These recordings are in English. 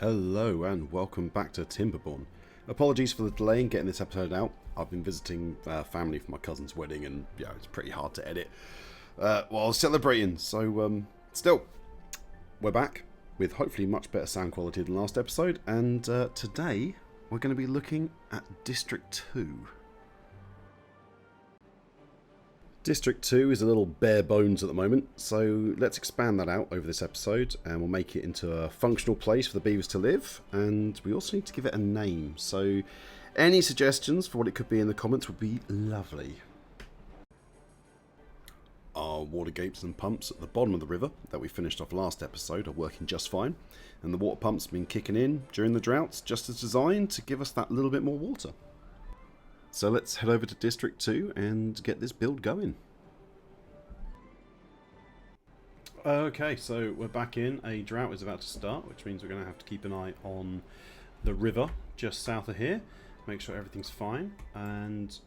Hello and welcome back to Timberborn. Apologies for the delay in getting this episode out. I've been visiting family for my cousin's wedding and yeah, it's pretty hard to edit while celebrating. So still, we're back with hopefully much better sound quality than last episode, and today we're going to be looking at District 2. District 2 is a little bare bones at the moment, so let's expand that out over this episode and we'll make it into a functional place for the beavers to live, and we also need to give it a name, so any suggestions for what it could be in the comments would be lovely. Our water gates and pumps at the bottom of the river that we finished off last episode are working just fine, and the water pumps have been kicking in during the droughts just as designed to give us that little bit more water. So let's head over to District 2 and get this build going. Okay, so we're back in. A drought is about to start, which means we're going to have to keep an eye on the river just south of here. Make sure everything's fine. And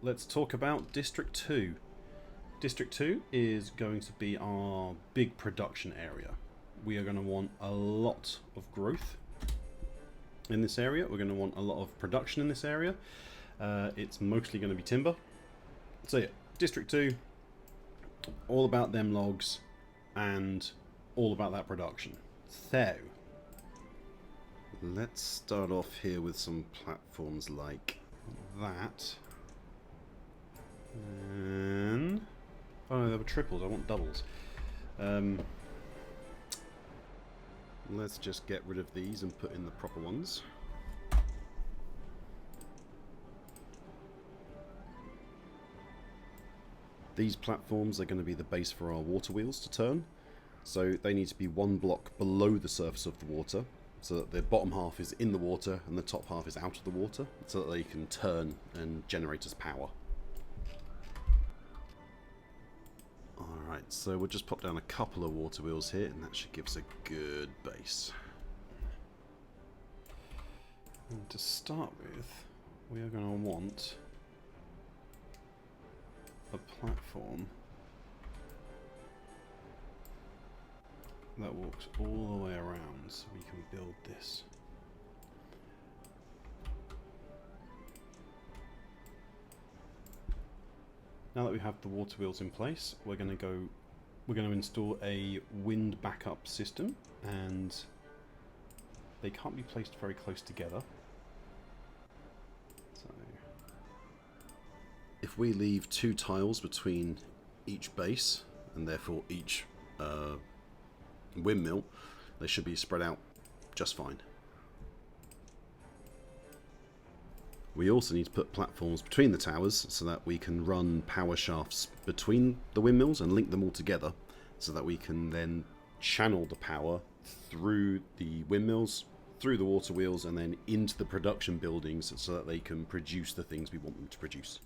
let's talk about District 2. District 2 is going to be our big production area. We are going to want a lot of growth in this area. We're going to want a lot of production in this area. It's mostly going to be timber. So yeah, District 2, all about them logs and all about that production. So, let's start off here with some platforms like that. And, oh no, there were triples, I want doubles. Let's just get rid of these and put in the proper ones. These platforms are going to be the base for our water wheels to turn, so they need to be one block below the surface of the water, so that the bottom half is in the water and the top half is out of the water, so that they can turn and generate as power. Alright, so we'll just pop down a couple of water wheels here, and that should give us a good base. And to start with, we are going to want a platform that walks all the way around so we can build this. Now that we have the water wheels in place, we're going to install a wind backup system, and they can't be placed very close together. So if we leave two tiles between each base, and therefore each windmill, they should be spread out just fine. We also need to put platforms between the towers so that we can run power shafts between the windmills and link them all together, so that we can then channel the power through the windmills, through the water wheels, and then into the production buildings so that they can produce the things we want them to produce.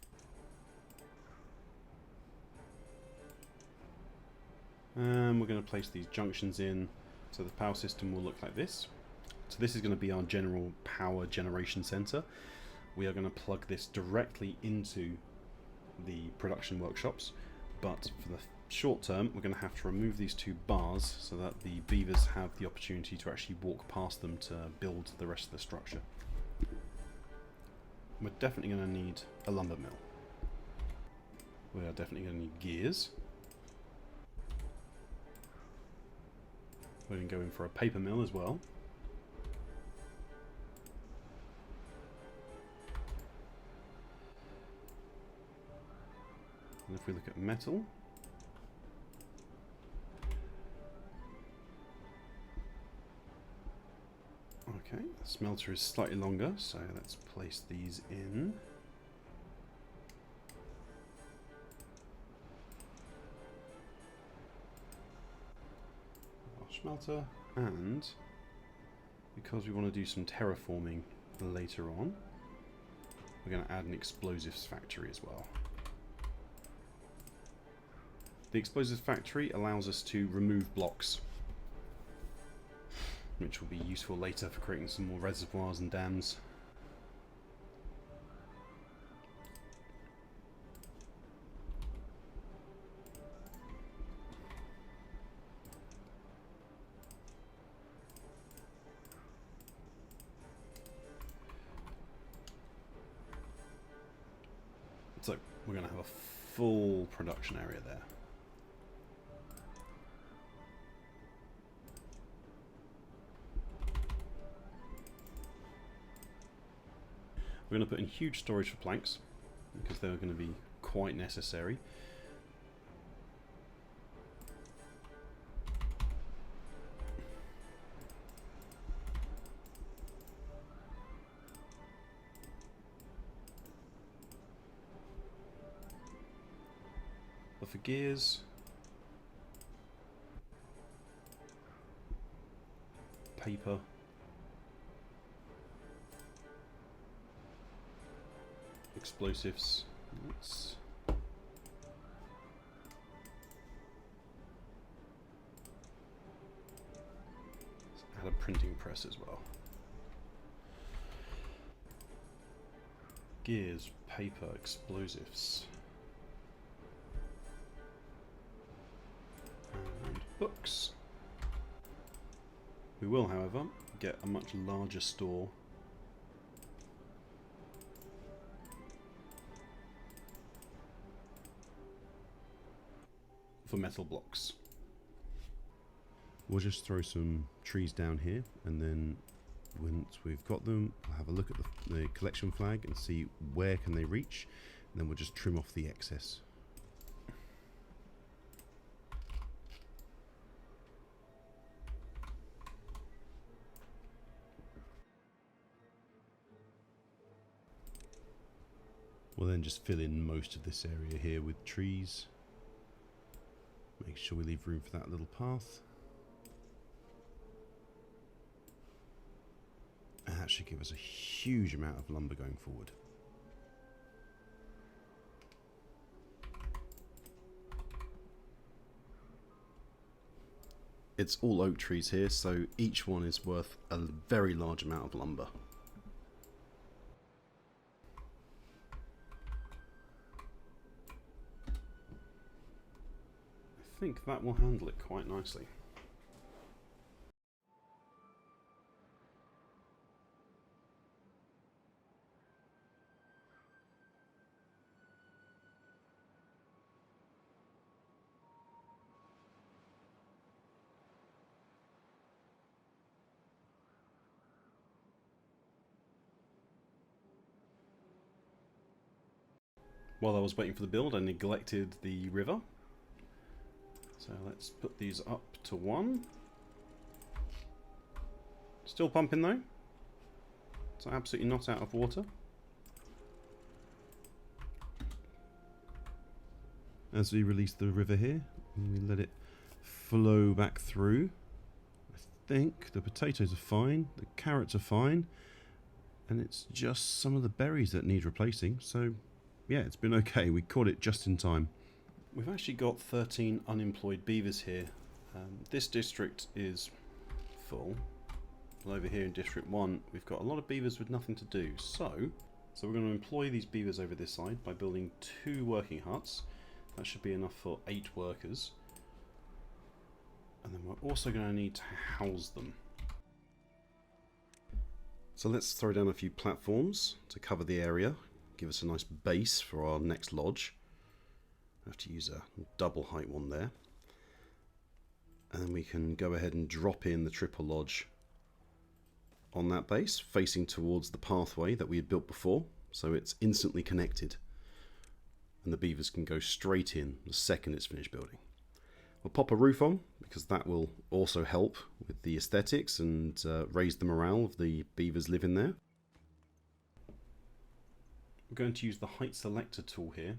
And we're going to place these junctions in, so the power system will look like this. So this is going to be our general power generation center. We are going to plug this directly into the production workshops, but for the short term we're going to have to remove these two bars so that the beavers have the opportunity to actually walk past them to build the rest of the structure. We're definitely going to need a lumber mill. We are definitely going to need gears. We're going to go in for a paper mill as well. And if we look at metal, okay, the smelter is slightly longer, so let's place these in. Smelter, and because we want to do some terraforming later on, we're going to add an explosives factory as well. The explosives factory allows us to remove blocks, which will be useful later for creating some more reservoirs and dams. So we're going to have a full production area there. We're going to put in huge storage for planks because they're going to be quite necessary. But for gears, paper, explosives, let's add a printing press as well. Gears, paper, explosives, and books. We will, however, get a much larger store for metal blocks. We'll just throw some trees down here, and then once we've got them, we'll have a look at the collection flag and see where can they reach, and then we'll just trim off the excess. We'll then just fill in most of this area here with trees. Make sure we leave room for that little path. And that should give us a huge amount of lumber going forward. It's all oak trees here, so each one is worth a very large amount of lumber. I think that will handle it quite nicely. While I was waiting for the build, I neglected the river. So let's put these up to 1. Still pumping though. So absolutely not out of water. As we release the river here, and we let it flow back through, I think the potatoes are fine, the carrots are fine, and it's just some of the berries that need replacing. So yeah, it's been okay. We caught it just in time. We've actually got 13 unemployed beavers here. This district is full. Well, over here in District 1, we've got a lot of beavers with nothing to do. So we're going to employ these beavers over this side by building 2 working huts. That should be enough for 8 workers. And then we're also going to need to house them. So let's throw down a few platforms to cover the area. Give us a nice base for our next lodge. I have to use a double height one there. And then we can go ahead and drop in the triple lodge on that base, facing towards the pathway that we had built before. So it's instantly connected. And the beavers can go straight in the second it's finished building. We'll pop a roof on, because that will also help with the aesthetics and raise the morale of the beavers living there. We're going to use the height selector tool here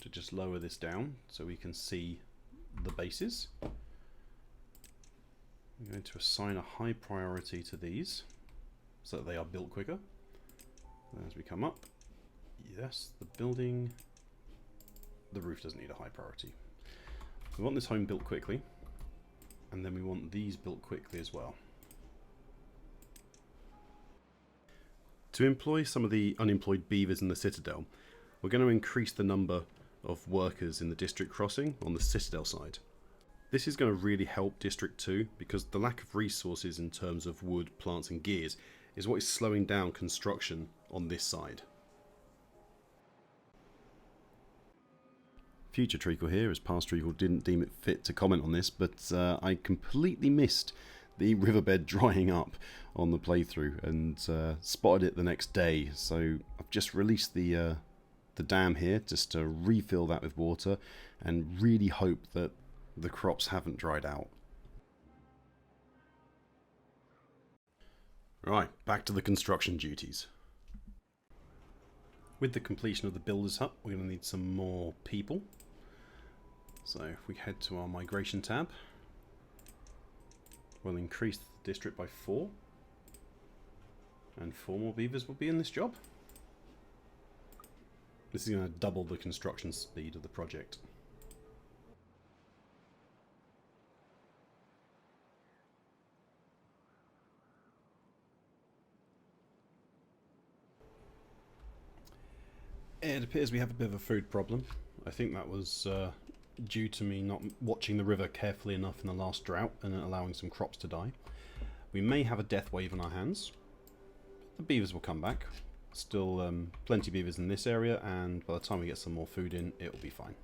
to just lower this down so we can see the bases. I'm going to assign a high priority to these so that they are built quicker. And as we come up, yes, the roof doesn't need a high priority. We want this home built quickly, and then we want these built quickly as well. To employ some of the unemployed beavers in the Citadel, we're going to increase the number of workers in the district crossing on the Citadel side. This is going to really help District 2 because the lack of resources in terms of wood, plants and gears is what is slowing down construction on this side. future treacle here, as past treacle didn't deem it fit to comment on this, but I completely missed the riverbed drying up on the playthrough and spotted it the next day. So I've just released the dam here just to refill that with water and really hope that the crops haven't dried out. Right, back to the construction duties. With the completion of the builder's hut, we're going to need some more people. So if we head to our migration tab, we'll increase the district by 4. And 4 more beavers will be in this job. This is going to double the construction speed of the project. It appears we have a bit of a food problem. I think that was due to me not watching the river carefully enough in the last drought and allowing some crops to die. We may have a death wave on our hands. The beavers will come back. Still plenty of beavers in this area, and by the time we get some more food in, it will be fine.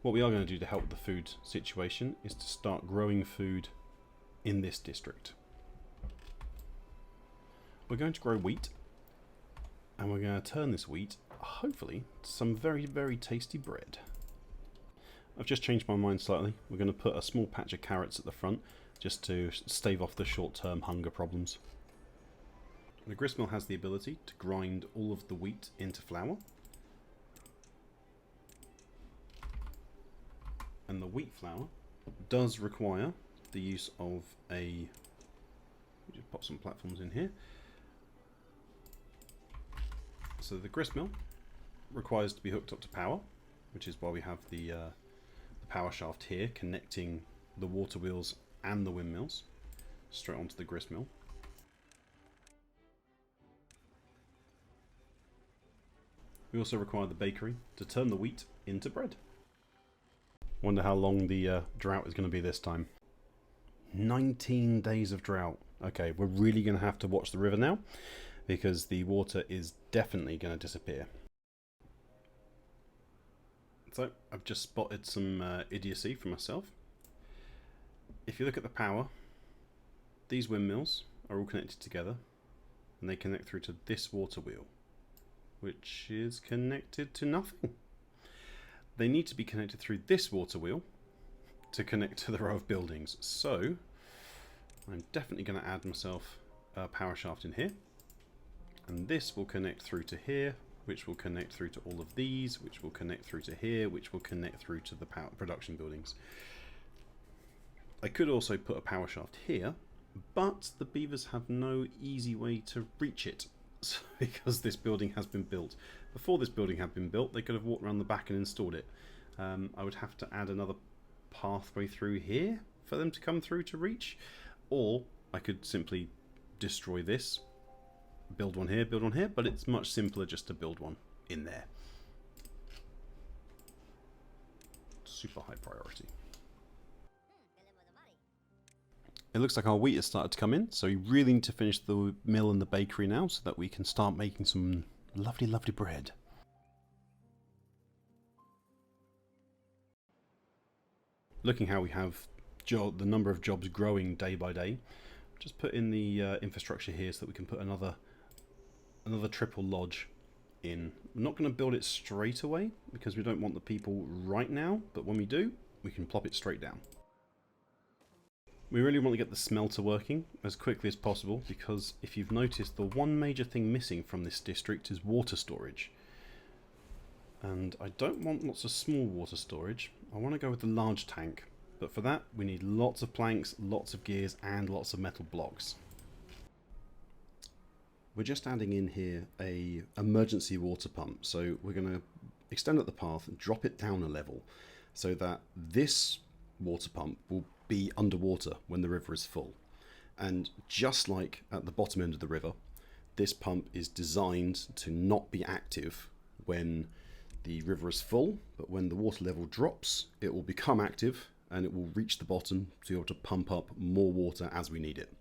What we are going to do to help with the food situation is to start growing food in this district. We're going to grow wheat, and we're going to turn this wheat, hopefully, to some very, very tasty bread. I've just changed my mind slightly. We're going to put a small patch of carrots at the front, just to stave off the short-term hunger problems. The gristmill has the ability to grind all of the wheat into flour. And the wheat flour does require the use of a... just pop some platforms in here. So the gristmill requires to be hooked up to power, which is why we have the power shaft here connecting the water wheels and the windmills straight onto the gristmill. We also require the bakery to turn the wheat into bread. Wonder how long the drought is going to be this time. 19 days of drought. Okay, we're really going to have to watch the river now, because the water is definitely going to disappear. So, I've just spotted some idiocy for myself. If you look at the power, these windmills are all connected together, and they connect through to this water wheel, which is connected to nothing. They need to be connected through this water wheel to connect to the row of buildings. So, I'm definitely going to add myself a power shaft in here. And this will connect through to here, which will connect through to all of these, which will connect through to here, which will connect through to the power production buildings. I could also put a power shaft here, but the beavers have no easy way to reach it, because this building has been built. Before this building had been built, they could have walked around the back and installed it. I would have to add another pathway through here for them to come through to reach, or I could simply destroy this, build one here, but it's much simpler just to build one in there. Super high priority. It looks like our wheat has started to come in, so we really need to finish the mill and the bakery now so that we can start making some lovely, lovely bread. Looking how we have the number of jobs growing day by day, just put in the infrastructure here so that we can put another triple lodge in. We're not going to build it straight away because we don't want the people right now, but when we do, we can plop it straight down. We really want to get the smelter working as quickly as possible, because if you've noticed, the one major thing missing from this district is water storage. And I don't want lots of small water storage, I want to go with the large tank. But for that, we need lots of planks, lots of gears, and lots of metal blocks. We're just adding in here a emergency water pump, so we're going to extend up the path and drop it down a level so that this water pump will be underwater when the river is full. And just like at the bottom end of the river, this pump is designed to not be active when the river is full, but when the water level drops, it will become active and it will reach the bottom to be able to pump up more water as we need it.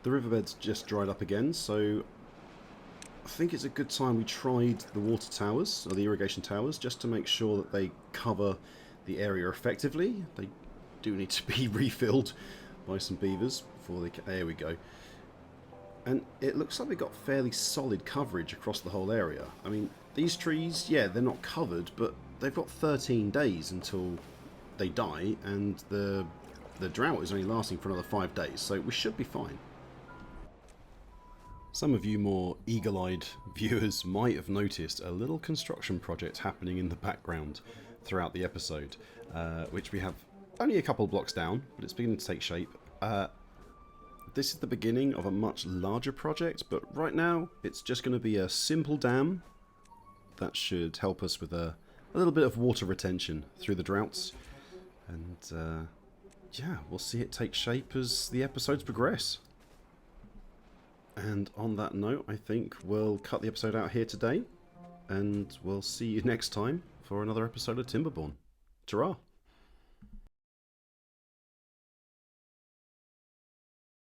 The riverbed's just dried up again, so think it's a good time we tried the water towers, or the irrigation towers, just to make sure that they cover the area effectively. They do need to be refilled by some beavers before they... There we go. And it looks like they've got fairly solid coverage across the whole area. I mean, these trees, yeah, they're not covered, but they've got 13 days until they die, and the drought is only lasting for another 5 days, so we should be fine. Some of you more eagle-eyed viewers might have noticed a little construction project happening in the background throughout the episode, which we have only a couple of blocks down, but it's beginning to take shape. This is the beginning of a much larger project, but right now it's just going to be a simple dam that should help us with a little bit of water retention through the droughts. And yeah, we'll see it take shape as the episodes progress. And on that note, I think we'll cut the episode out here today, and we'll see you next time for another episode of Timberborn. Ta-ra!